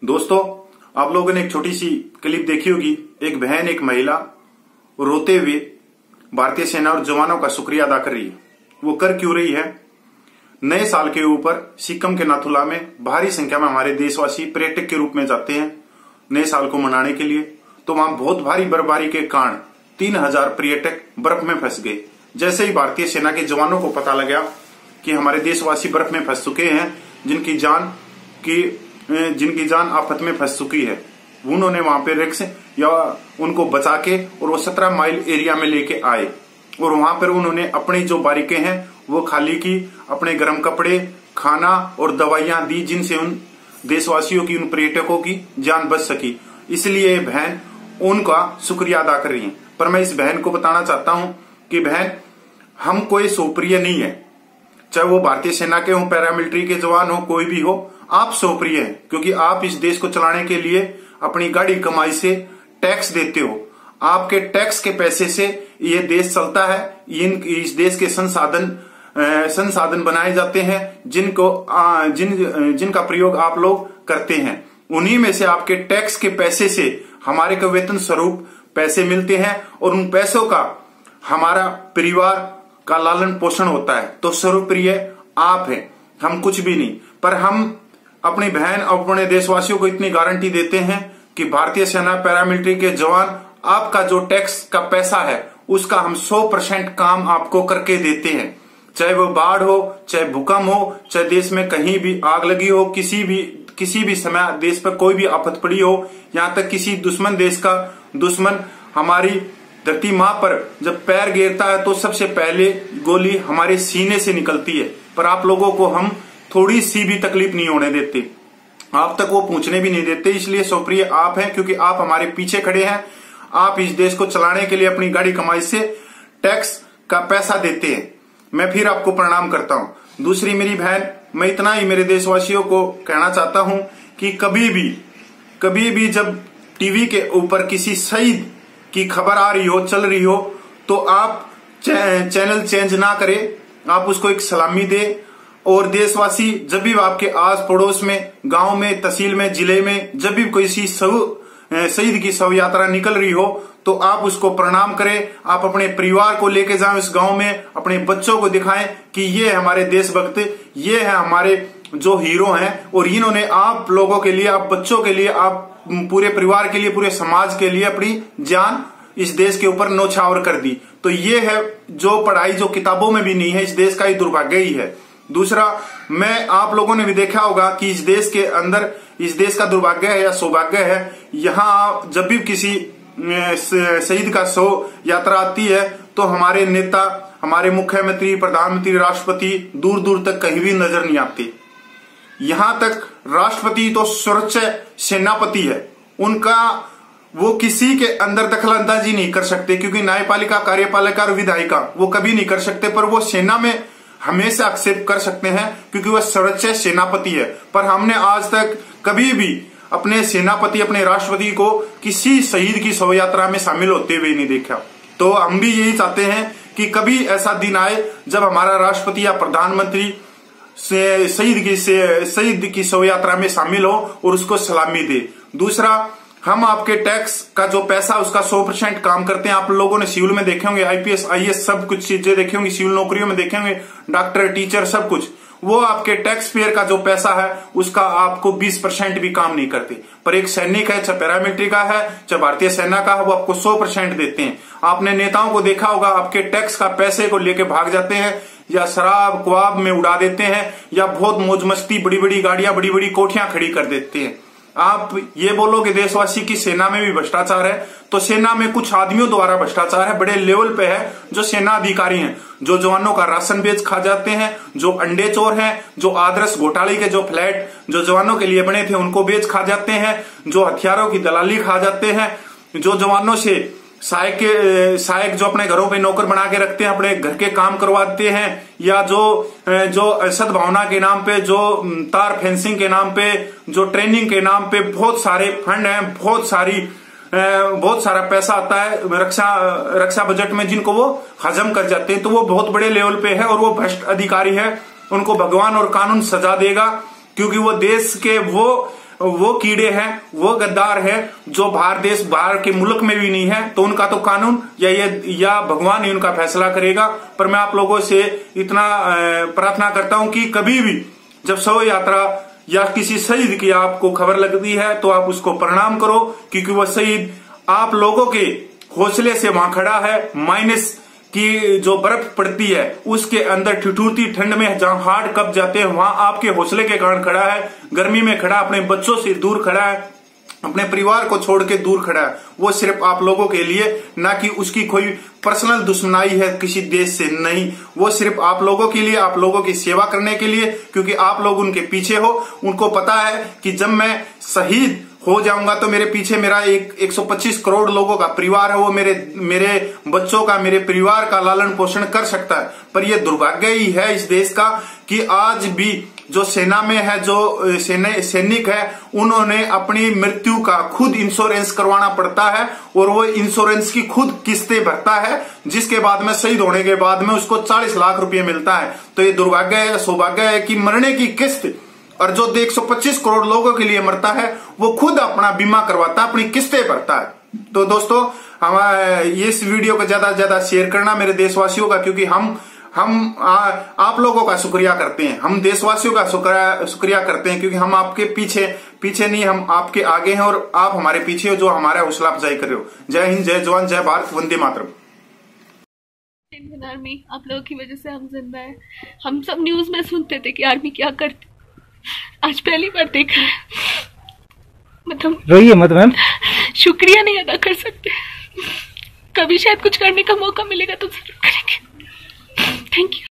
दोस्तों, आप लोगों ने एक छोटी सी क्लिप देखी होगी। एक बहन, एक महिला रोते हुए भारतीय सेना और जवानों का शुक्रिया अदा कर रही है। वो कर क्यों रही है? नए साल के ऊपर सिक्किम के नाथुला में भारी संख्या में हमारे देशवासी पर्यटक के रूप में जाते हैं नए साल को मनाने के लिए। तो वहां बहुत भारी बर्फबारी के कारण 3000 पर्यटक बर्फ में फंस गए। जैसे ही भारतीय सेना के जवानों को पता लगा कि हमारे देशवासी बर्फ में फंस चुके हैं, जिनकी जान आफत में फंस चुकी है, उन्होंने वहां पे रिक्स या उनको बचा के और वो 17 माइल एरिया में लेके आए और वहां पर उन्होंने अपनी जो बारीकें हैं वो खाली की, अपने गर्म कपड़े, खाना और दवाइयां दी, जिनसे उन देशवासियों की, उन पर्यटकों की जान बच सकी। इसलिए बहन उनका शुक्रिया अदा कर रही है। पर मैं इस बहन को बताना चाहता हूं कि बहन, हम कोई स्वप्रिय नहीं है। चाहे वो भारतीय सेना के हो, पैरामिलिट्री के जवान हो, कोई भी हो, आप स्वप्रिय हैं क्योंकि आप इस देश को चलाने के लिए अपनी गाड़ी कमाई से टैक्स देते हो। आपके टैक्स के पैसे से ये देश चलता है। इस देश के संसाधन बनाए जाते हैं जिनका प्रयोग आप लोग करते हैं। उन्हीं में से आपके टैक्स के पैसे से हमारे को वेतन स्वरूप पैसे मिलते हैं और उन पैसों का हमारा परिवार का लालन पोषण होता है। तो स्वप्रिय आप हैं, हम कुछ भी नहीं। पर हम अपनी बहन और अपने देशवासियों को इतनी गारंटी देते हैं कि भारतीय सेना, पैरामिलिट्री के जवान, आपका जो टैक्स का पैसा है उसका हम 100% काम आपको करके देते हैं। चाहे वो बाढ़ हो, चाहे भूकंप हो, चाहे देश में कहीं भी आग लगी हो, किसी भी समय देश पर कोई भी आफत पड़ी हो, यहाँ तक किसी दुश्मन हमारी धरती मां पर जब पैर गिरता है तो सबसे पहले गोली हमारे सीने से निकलती है। पर आप लोगों को हम थोड़ी सी भी तकलीफ नहीं होने देते, आप तक वो पूछने भी नहीं देते। इसलिए स्वप्रिय आप हैं क्योंकि आप हमारे पीछे खड़े हैं। आप इस देश को चलाने के लिए अपनी गाड़ी कमाई से टैक्स का पैसा देते हैं। मैं फिर आपको प्रणाम करता हूं। दूसरी मेरी बहन, मैं इतना ही मेरे देशवासियों को कहना चाहता हूं कि कभी भी जब टीवी के ऊपर किसी शहीद की खबर आ रही हो, चल रही हो, तो आप चैनल चेंज ना करें, आप उसको एक सलामी दे। और देशवासी जब भी आपके आस पड़ोस में, गांव में, तहसील में, जिले में जब भी कोई शहीद की शव यात्रा निकल रही हो तो आप उसको प्रणाम करें। आप अपने परिवार को लेके जाएं उस गांव में, अपने बच्चों को दिखाएं कि ये है हमारे देशभक्त, ये है हमारे जो हीरो हैं और इन्होंने आप लोगों के लिए, आप बच्चों के लिए, आप पूरे परिवार के लिए, पूरे समाज के लिए अपनी जान इस देश के ऊपर न्यौछावर कर दी। तो ये है जो पढ़ाई जो किताबों में भी नहीं है, इस देश का ही दुर्भाग्य ही है। दूसरा, मैं आप लोगों ने भी देखा होगा कि इस देश के अंदर, इस देश का दुर्भाग्य है या सौभाग्य है, यहाँ जब भी किसी शहीद का शव यात्रा आती है तो हमारे नेता, हमारे मुख्यमंत्री, प्रधानमंत्री, राष्ट्रपति दूर दूर तक कहीं भी नजर नहीं आते। यहां तक राष्ट्रपति तो सर्वोच्च सेनापति है, उनका वो किसी के अंदर दखल अंदाजी नहीं कर सकते क्योंकि न्यायपालिका, कार्यपालिका और विधायिका वो कभी नहीं कर सकते। पर वो सेना में हमेशा एक्सेप्ट कर सकते हैं क्योंकि वह सर्वोच्च सेनापति है। पर हमने आज तक कभी भी अपने सेनापति, अपने राष्ट्रपति को किसी शहीद की शव यात्रा में शामिल होते हुए नहीं देखा। तो हम भी यही चाहते हैं कि कभी ऐसा दिन आए जब हमारा राष्ट्रपति या प्रधानमंत्री शहीद की शव यात्रा में शामिल हो और उसको सलामी दे। दूसरा, हम आपके टैक्स का जो पैसा उसका 100% काम करते हैं। आप लोगों ने सिविल में देखे होंगे, IPS, IAS सब कुछ चीजें देखी होंगी, सिविल नौकरियों में देखे होंगे, डॉक्टर, टीचर सब कुछ, वो आपके टैक्स पेयर का जो पैसा है उसका आपको 20% भी काम नहीं करते। पर एक सैनिक है, चाहे पैरामिलिट्री का है, चाहे भारतीय सेना का है, वो आपको 100% देते हैं। आपने नेताओं को देखा होगा, आपके टैक्स का पैसे को लेके भाग जाते हैं या शराब क्वाब में उड़ा देते हैं या बहुत मौज मस्ती, बड़ी बड़ी गाड़ियां, बड़ी बड़ी कोठियां खड़ी कर देते हैं। आप ये बोलोगे देशवासी की सेना में भी भ्रष्टाचार है, तो सेना में कुछ आदमियों द्वारा भ्रष्टाचार है, बड़े लेवल पे है, जो सेना अधिकारी हैं, जो जवानों का राशन बेच खा जाते हैं, जो अंडे चोर हैं, जो आदर्श घोटाले के जो फ्लैट जो जवानों के लिए बने थे उनको बेच खा जाते हैं, जो हथियारों की दलाली खा जाते हैं, जो जवानों से सहायक जो अपने घरों पे नौकर बना के रखते हैं, अपने घर के काम करवाते हैं, या जो सद्भावना के नाम पे, जो तार फेंसिंग के नाम पे, जो ट्रेनिंग के नाम पे बहुत सारे फंड हैं, बहुत सारा पैसा आता है रक्षा बजट में, जिनको वो हजम कर जाते हैं। तो वो बहुत बड़े लेवल पे है और वो भ्रष्ट अधिकारी है। उनको भगवान और कानून सजा देगा क्योंकि वो देश के वो वो कीड़े हैं, वो गद्दार है जो बाहर के मुल्क में भी नहीं है, तो उनका तो कानून या भगवान ही उनका फैसला करेगा। पर मैं आप लोगों से इतना प्रार्थना करता हूं कि कभी भी जब शव यात्रा या किसी शहीद की आपको खबर लगती है तो आप उसको प्रणाम करो, क्योंकि वह शहीद आप लोगों के हौसले से वहां खड़ा है। माइनस की जो बर्फ पड़ती है उसके अंदर ठिठुरती ठंड में जहां हार्ट कप जाते हैं, वहां आपके हौसले के कारण खड़ा है। गर्मी में खड़ा, अपने बच्चों से दूर खड़ा है, अपने परिवार को छोड़ के दूर खड़ा है। वो सिर्फ आप लोगों के लिए, ना कि उसकी कोई पर्सनल दुश्मनाई है किसी देश से, नहीं। वो सिर्फ आप लोगों के लिए, आप लोगों की सेवा करने के लिए, क्योंकि आप लोग उनके पीछे हो। उनको पता है कि जब मैं शहीद हो जाऊंगा तो मेरे पीछे मेरा 125 करोड़ लोगों का परिवार है, वो मेरे बच्चों का, मेरे परिवार का लालन पोषण कर सकता है। पर यह दुर्भाग्य ही है इस देश का कि आज भी जो सेना में है, जो सैनिक है, उन्होंने अपनी मृत्यु का खुद इंश्योरेंस करवाना पड़ता है और वो इंश्योरेंस की खुद किस्तें भरता है, जिसके बाद में शहीद होने के बाद में उसको 40 लाख रुपए मिलता है। तो ये दुर्भाग्य है, सौभाग्य है कि मरने की किस्त, और जो 125 करोड़ लोगों के लिए मरता है वो खुद अपना बीमा करवाता है, अपनी किस्तें भरता है। तो दोस्तों, हम इस वीडियो को ज्यादा से ज्यादा शेयर करना मेरे देशवासियों का, क्योंकि हम आप लोगों का शुक्रिया करते हैं, हम देशवासियों का शुक्रिया करते हैं, क्योंकि हम आपके पीछे नहीं, हम आपके आगे हैं और आप हमारे पीछे हो, जो हमारा हौसला अफजाई कर रहे हो। जय हिंद, जय जवान, जय भारत, वंदे मातरम। इंडियन आर्मी, आप लोगों की वजह से हम जिंदा है। हम सब न्यूज में सुनते थे कि आर्मी क्या करती, आज पहली बार देखा है। मतलब रोइए मत मैम, शुक्रिया नहीं अदा कर सकते। कभी शायद कुछ करने का मौका मिलेगा तो जरूर करेंगे। Thank you.